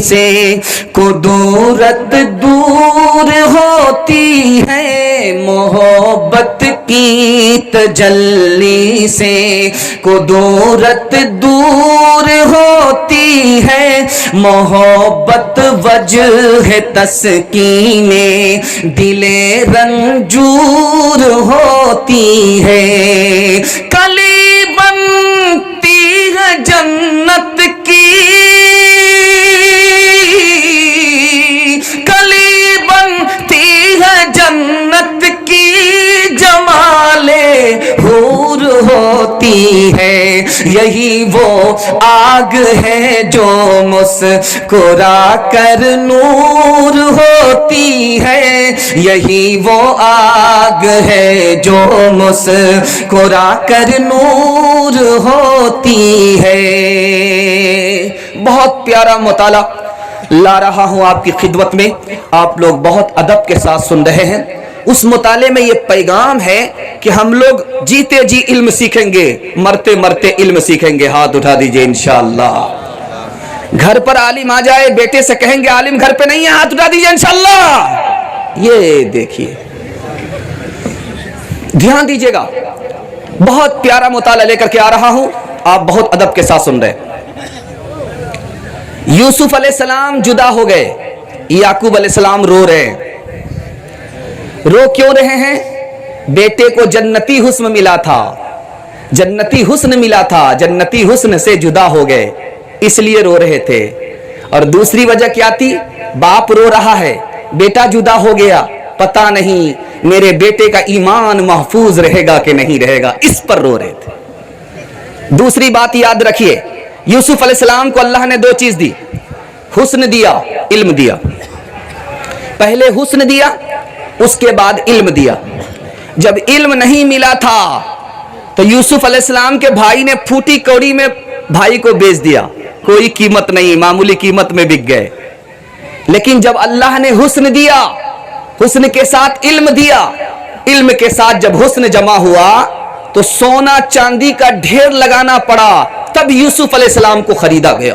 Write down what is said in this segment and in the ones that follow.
سے قدرت دور ہوتی ہے محبت کی تجلی سے قدرت دور ہوتی ہے محبت وجہ تسکین دل رنجور ہوتی ہے کلی بنتی ہے جنت کی کلی بنتی ہے جنت کی جمال حور ہوتی ہے یہی وہ آگ ہے جو مسکرا کر نور ہوتی ہے یہی وہ آگ ہے جو مسکرا کر نور ہوتی ہے۔ بہت پیارا مطالعہ لا رہا ہوں آپ کی خدمت میں، آپ لوگ بہت ادب کے ساتھ سن رہے ہیں۔ اس مطالعے میں یہ پیغام ہے کہ ہم لوگ جیتے جی علم سیکھیں گے، مرتے مرتے علم سیکھیں گے۔ ہاتھ اٹھا دیجئے انشاءاللہ۔ گھر پر عالم آ جائے، بیٹے سے کہیں گے عالم گھر پہ نہیں ہے، ہاتھ اٹھا دیجئے انشاءاللہ۔ یہ دیکھیے، دھیان دیجئے گا، بہت پیارا مطالعہ لے کر کے آ رہا ہوں، آپ بہت ادب کے ساتھ سن رہے ہیں۔ یوسف علیہ السلام جدا ہو گئے، یعقوب علیہ السلام رو رہے ہیں۔ رو کیوں رہے ہیں؟ بیٹے کو جنتی حسن ملا تھا، جنتی حسن ملا تھا، جنتی حسن سے جدا ہو گئے، اس لیے رو رہے تھے۔ اور دوسری وجہ کیا تھی؟ باپ رو رہا ہے، بیٹا جدا ہو گیا، پتہ نہیں میرے بیٹے کا ایمان محفوظ رہے گا کہ نہیں رہے گا، اس پر رو رہے تھے۔ دوسری بات یاد رکھیے، یوسف علیہ السلام کو اللہ نے دو چیز دی، حسن دیا، علم دیا۔ پہلے حسن دیا، اس کے بعد علم دیا۔ جب علم نہیں ملا تھا تو یوسف علیہ السلام کے بھائی نے پھوٹی کوڑی میں بھائی کو بیچ دیا، کوئی قیمت نہیں، معمولی قیمت میں بک گئے۔ لیکن جب اللہ نے حسن دیا، حسن کے ساتھ علم دیا، علم کے ساتھ جب حسن جمع ہوا تو سونا چاندی کا ڈھیر لگانا پڑا، تب یوسف علیہ السلام کو خریدا گیا۔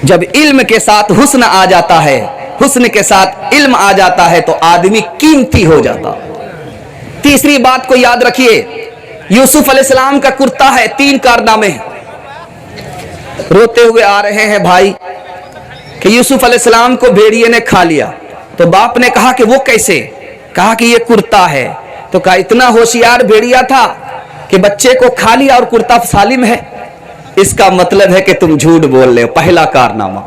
جب علم کے ساتھ حسن آ جاتا ہے، حسن کے ساتھ علم آ جاتا ہے تو آدمی قیمتی ہو جاتا۔ تیسری بات کو یاد رکھیے، یوسف علیہ السلام کا کرتا ہے، 3 کارنامے ہیں۔ روتے ہوئے آ رہے ہیں بھائی کہ یوسف علیہ السلام کو بھیڑیے نے کھا لیا، تو باپ نے کہا کہ وہ کیسے؟ کہا کہ یہ کرتا ہے۔ تو کہا اتنا ہوشیار بھیڑیا تھا کہ بچے کو کھا لیا اور کرتا سالم ہے، اس کا مطلب ہے کہ تم جھوٹ بول رہے ہو۔ پہلا کارنامہ۔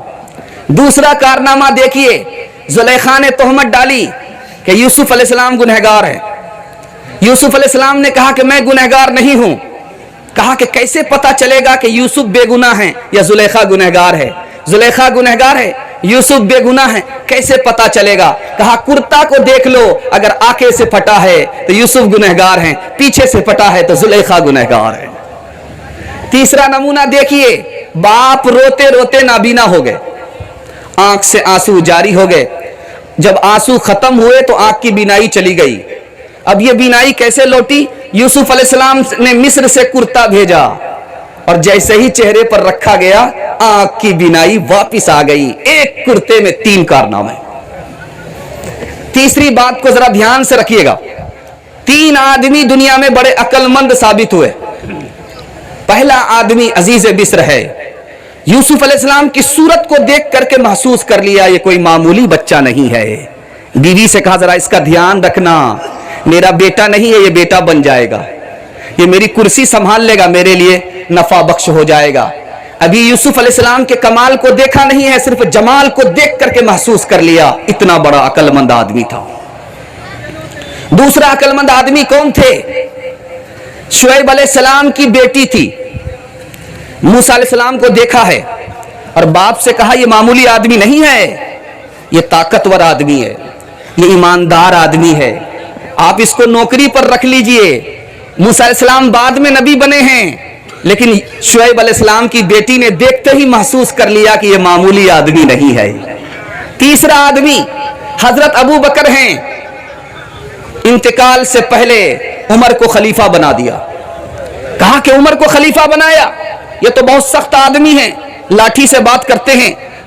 دوسرا کارنامہ دیکھیے، زلیخا نے تہمت ڈالی کہ یوسف علیہ السلام گنہگار ہے۔ یوسف علیہ السلام نے کہا کہ میں گنہگار نہیں ہوں۔ کہا کہ کیسے پتا چلے گا کہ یوسف بے گناہ ہے یا زلیخا گنہگار ہے؟ زلیخا گنہگار ہے، یوسف بے گناہ ہے، کیسے پتا چلے گا؟ کہا کرتا کو دیکھ لو، اگر آگے سے پھٹا ہے تو یوسف گنہگار ہیں، پیچھے سے پھٹا ہے تو زلیخا گنہگار ہے۔ تیسرا نمونہ دیکھیے، باپ روتے روتے نابینا ہو گئے، آنکھ سے آنسو جاری ہو گئے۔ جب آنسو ختم ہوئے تو آنکھ کی بینائی چلی گئی۔ اب یہ بینائی کیسے لوٹی؟ یوسف علیہ السلام نے مصر سے کرتا بھیجا اور جیسے ہی چہرے پر رکھا گیا آنکھ کی بینائی واپس آ گئی۔ ایک کرتے میں 3 کارنامے۔ تیسری بات کو ذرا دھیان سے رکھیے گا، 3 آدمی دنیا میں بڑے عقل مند ثابت ہوئے۔ پہلا آدمی عزیز مصر ہے، یوسف علیہ السلام کی صورت کو دیکھ کر کے محسوس کر لیا یہ کوئی معمولی بچہ نہیں ہے۔ بیوی سے کہا ذرا اس کا دھیان رکھنا، میرا بیٹا نہیں ہے، یہ بیٹا بن جائے گا، یہ میری کرسی سنبھال لے گا، میرے لیے نفع بخش ہو جائے گا۔ ابھی یوسف علیہ السلام کے کمال کو دیکھا نہیں ہے، صرف جمال کو دیکھ کر کے محسوس کر لیا، اتنا بڑا عقل مند آدمی تھا۔ دوسرا عقل مند آدمی کون تھے؟ شعیب علیہ السلام کی بیٹی تھی، موسیٰ علیہ السلام کو دیکھا ہے اور باپ سے کہا یہ معمولی آدمی نہیں ہے، یہ طاقتور آدمی ہے، یہ ایماندار آدمی ہے، آپ اس کو نوکری پر رکھ لیجئے۔ موسیٰ علیہ السلام بعد میں نبی بنے ہیں، لیکن شعیب علیہ السلام کی بیٹی نے دیکھتے ہی محسوس کر لیا کہ یہ معمولی آدمی نہیں ہے۔ تیسرا آدمی حضرت ابو بکر ہیں، انتقال سے پہلے عمر کو خلیفہ بنا دیا، کہا کہ عمر کو خلیفہ بنایا، یہ تو بہت سخت آدمی ہیں، لاٹھی سے بات کرتے ہیں،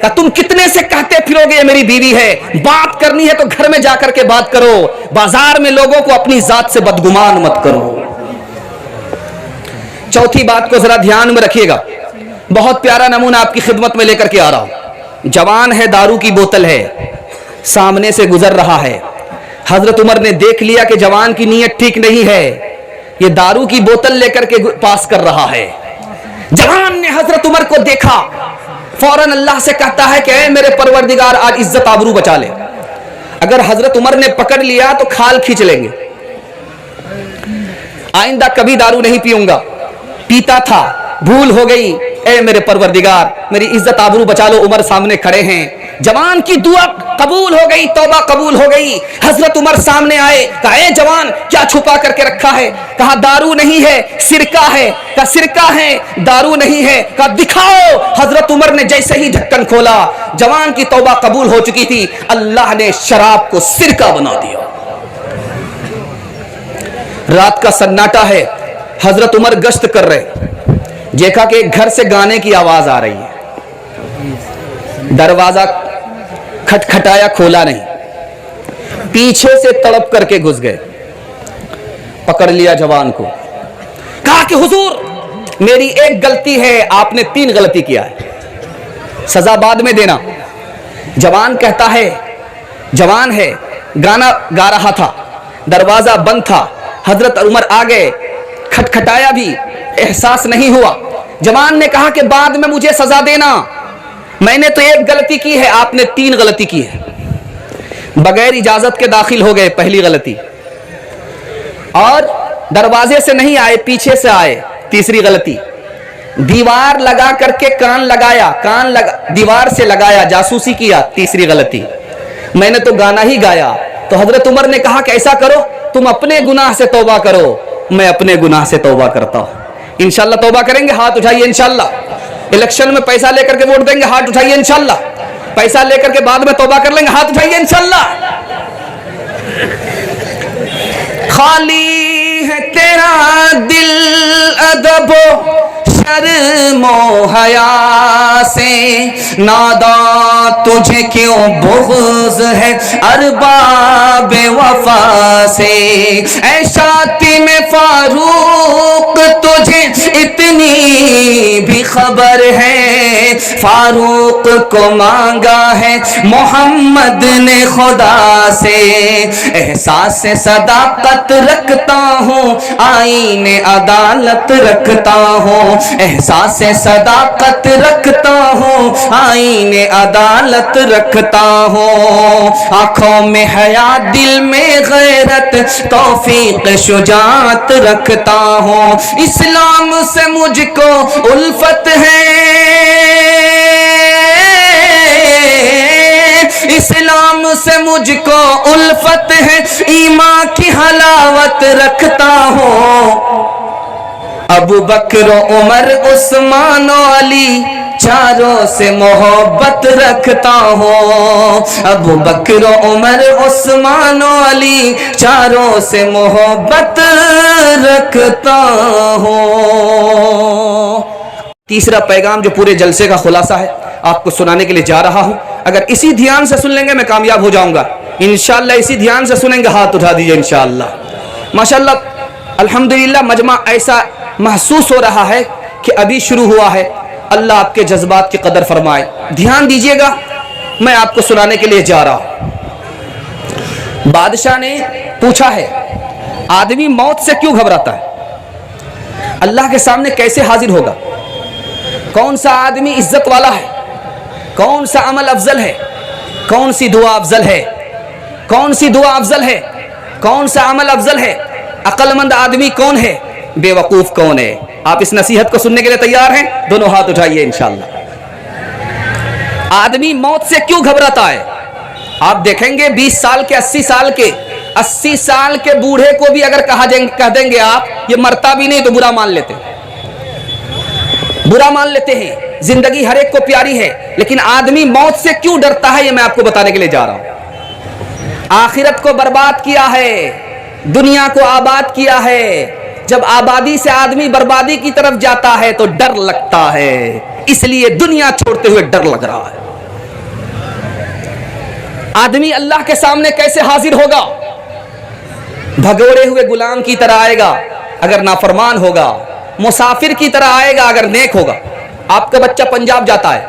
کہا تم کتنے سے کہتے پھروگے یہ میری بیوی ہے؟ بات کرنی ہے تو گھر میں جا کر کے بات کرو، بازار میں لوگوں کو اپنی ذات سے بدگمان مت کرو۔ چوتھی بات کو ذرا دھیان میں رکھیے گا، بہت پیارا نمونہ آپ کی خدمت میں لے کر کے آ رہا ہوں۔ جوان ہے، دارو کی بوتل ہے، سامنے سے گزر رہا ہے۔ حضرت عمر نے دیکھ لیا کہ جوان کی نیت ٹھیک نہیں ہے، یہ دارو کی بوتل لے کر کے پاس کر رہا ہے۔ جوان نے حضرت عمر کو دیکھا، فوراً اللہ سے کہتا ہے کہ اے میرے پروردگار آج عزت آبرو بچا لے۔ اگر حضرت عمر نے پکڑ لیا تو کھال کھینچ لیں گے، آئندہ کبھی دارو نہیں پیوں گا، پیتا تھا، بھول ہو گئی، اے میرے پروردگار میری عزت آبرو بچا لو۔ عمر سامنے کھڑے ہیں، جوان کی دعا قبول ہو گئی، توبہ قبول ہو گئی۔ حضرت عمر سامنے آئے، کہا اے جوان کیا چھپا کر کے رکھا ہے؟ کہا دارو نہیں ہے، سرکہ ہے۔ کہا سرکہ ہے، دارو نہیں ہے۔ کہا دکھاؤ۔ حضرت عمر نے جیسے ہی ڈھکن کھولا، جوان کی توبہ قبول ہو چکی تھی، اللہ نے شراب کو سرکہ بنا دیا۔ رات کا سناٹا ہے، حضرت عمر گشت کر رہے، دیکھا کہ ایک گھر سے گانے کی آواز آ رہی ہے، دروازہ کھٹکھٹایا، کھولا نہیں، پیچھے سے تڑپ کر کے گھس گئے، پکڑ لیا جوان کو، کہا کہ حضور میری ایک غلطی ہے، آپ نے 3 غلطی کیا ہے، سزا بعد میں دینا۔ جوان کہتا ہے، جوان ہے، گانا گا رہا تھا، دروازہ بند تھا، حضرت عمر آ گئے، کھٹکھٹایا بھی، احساس نہیں ہوا۔ جوان نے کہا کہ بعد میں مجھے سزا دینا، میں نے تو ایک غلطی کی ہے، آپ نے 3 غلطی کی ہے۔ بغیر اجازت کے داخل ہو گئے، پہلی غلطی، اور دروازے سے نہیں آئے، پیچھے سے آئے، تیسری غلطی، دیوار لگا کر کے کان لگایا، دیوار سے لگایا، جاسوسی کیا، تیسری غلطی، میں نے تو گانا ہی گایا۔ تو حضرت عمر نے کہا کہ ایسا کرو، تم اپنے گناہ سے توبہ کرو، میں اپنے گناہ سے توبہ کرتا ہوں۔ انشاءاللہ توبہ کریں گے؟ ہاتھ اٹھائیے انشاءاللہ۔ الیکشن میں پیسہ لے کر کے ووٹ دیں گے؟ ہاتھ اٹھائیے انشاءاللہ۔ پیسہ لے کر کے بعد میں توبہ کر لیں گے؟ ہاتھ اٹھائیے انشاءاللہ۔ خالی ہے تیرا دل ادب و شرم و حیا سے، ناداں تجھے کیوں بغض ہے ارباب وفا سے، اے شاتم فاروق تجھے اتنی بھی خبر ہے، فاروق کو مانگا ہے محمد نے خدا سے، احساس صداقت رکھتا ہوں، آئین عدالت رکھتا ہوں، احساس صداقت رکھتا ہوں، آئین عدالت رکھتا ہوں، آنکھوں میں حیا دل میں غیرت، توفیق شجاعت رکھتا ہوں، اسلام سے مجھ کو الفت ہے، اسلام سے مجھ کو الفت ہے، ایمان کی حلاوت رکھتا ہوں، ابو بکر و عمر عثمان و علی چاروں سے محبت رکھتا ہوں، ابو بکر و عمر عثمان و علی چاروں سے محبت رکھتا ہوں۔ تیسرا پیغام جو پورے جلسے کا خلاصہ ہے، آپ کو سنانے کے لیے جا رہا ہوں، اگر اسی دھیان سے سن لیں گے میں کامیاب ہو جاؤں گا انشاءاللہ۔ اسی دھیان سے سنیں گے، ہاتھ اٹھا دیجئے انشاءاللہ۔ ماشاءاللہ الحمدللہ مجمع ایسا محسوس ہو رہا ہے کہ ابھی شروع ہوا ہے، اللہ آپ کے جذبات کی قدر فرمائے۔ دھیان دیجئے گا، میں آپ کو سنانے کے لیے جا رہا ہوں۔ بادشاہ نے پوچھا ہے آدمی موت سے کیوں گھبراتا ہے؟ اللہ کے سامنے کیسے حاضر ہوگا؟ کون سا آدمی عزت والا ہے؟ کون سا عمل افضل ہے؟ کون سی دعا افضل ہے؟ کون سی دعا افضل ہے؟ کون سا عمل افضل ہے؟ عقل مند آدمی کون ہے؟ بے وقوف کون ہے؟ آپ اس نصیحت کو سننے کے لیے تیار ہیں؟ دونوں ہاتھ اٹھائیے انشاءاللہ۔ آدمی موت سے کیوں گھبراتا ہے؟ آپ دیکھیں گے 20 سال کے 80 سال کے بوڑھے کو بھی اگر کہہ دیں گے آپ یہ مرتا بھی نہیں تو برا مان لیتے ہیں۔ زندگی ہر ایک کو پیاری ہے، لیکن آدمی موت سے کیوں ڈرتا ہے یہ میں آپ کو بتانے کے لیے جا رہا ہوں۔ آخرت کو برباد کیا ہے، دنیا کو آباد کیا ہے، جب آبادی سے آدمی بربادی کی طرف جاتا ہے تو ڈر لگتا ہے، اس لیے دنیا چھوڑتے ہوئے ڈر لگ رہا ہے۔ آدمی اللہ کے سامنے کیسے حاضر ہوگا؟ بھگوڑے ہوئے غلام کی طرح آئے گا اگر نافرمان ہوگا، مسافر کی طرح آئے گا اگر نیک ہوگا۔ آپ کا بچہ پنجاب جاتا ہے،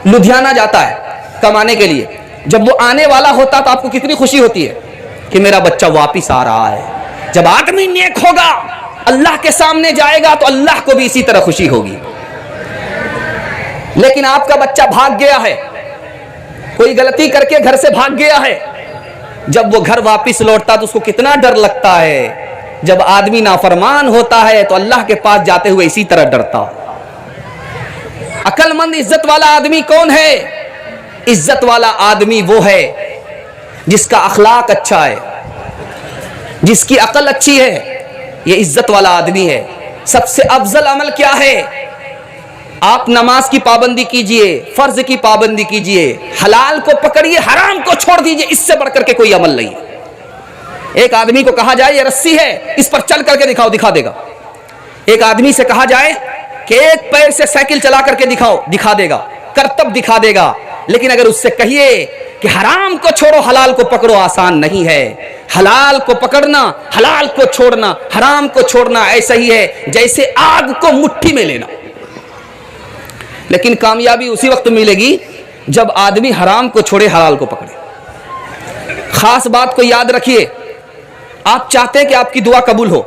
لدھیانہ جاتا ہے کمانے کے لیے، جب وہ آنے والا ہوتا تو آپ کو کتنی خوشی ہوتی ہے کہ میرا بچہ واپس آ رہا ہے۔ جب آدمی نیک ہوگا، اللہ کے سامنے جائے گا تو اللہ کو بھی اسی طرح خوشی ہوگی۔ لیکن آپ کا بچہ بھاگ گیا ہے، کوئی غلطی کر کے گھر سے بھاگ گیا ہے، جب وہ گھر واپس لوٹتا تو اس کو کتنا ڈر لگتا ہے۔ جب آدمی نافرمان ہوتا ہے تو اللہ کے پاس جاتے ہوئے اسی طرح ڈرتا۔ عقل مند عزت والا آدمی کون ہے؟ عزت والا آدمی وہ ہے جس کا اخلاق اچھا ہے، جس کی عقل اچھی ہے، یہ عزت والا آدمی ہے۔ سب سے افضل عمل کیا ہے؟ آپ نماز کی پابندی کیجئے، فرض کی پابندی کیجئے، حلال کو پکڑیے، حرام کو چھوڑ دیجئے، اس سے بڑھ کر کے کوئی عمل نہیں ہے۔ ایک آدمی کو کہا جائے یہ رسی ہے، اس پر چل کر کے دکھاؤ، دکھا دے گا۔ ایک آدمی سے کہا جائے کہ ایک پیر سے سائیکل چلا کر کے دکھاؤ، دکھا دے گا، کرتب دکھا دے گا۔ لیکن اگر اس سے کہیے کہ حرام کو چھوڑو حلال کو پکڑو، آسان نہیں ہے۔ حلال کو پکڑنا، حلال کو چھوڑنا، حرام کو چھوڑنا ایسا ہی ہے جیسے آگ کو مٹھی میں لینا۔ لیکن کامیابی اسی وقت ملے گی جب آدمی حرام کو چھوڑے، حلال کو پکڑے۔ خاص بات کو یاد رکھیے، آپ چاہتے ہیں کہ آپ کی دعا قبول ہو،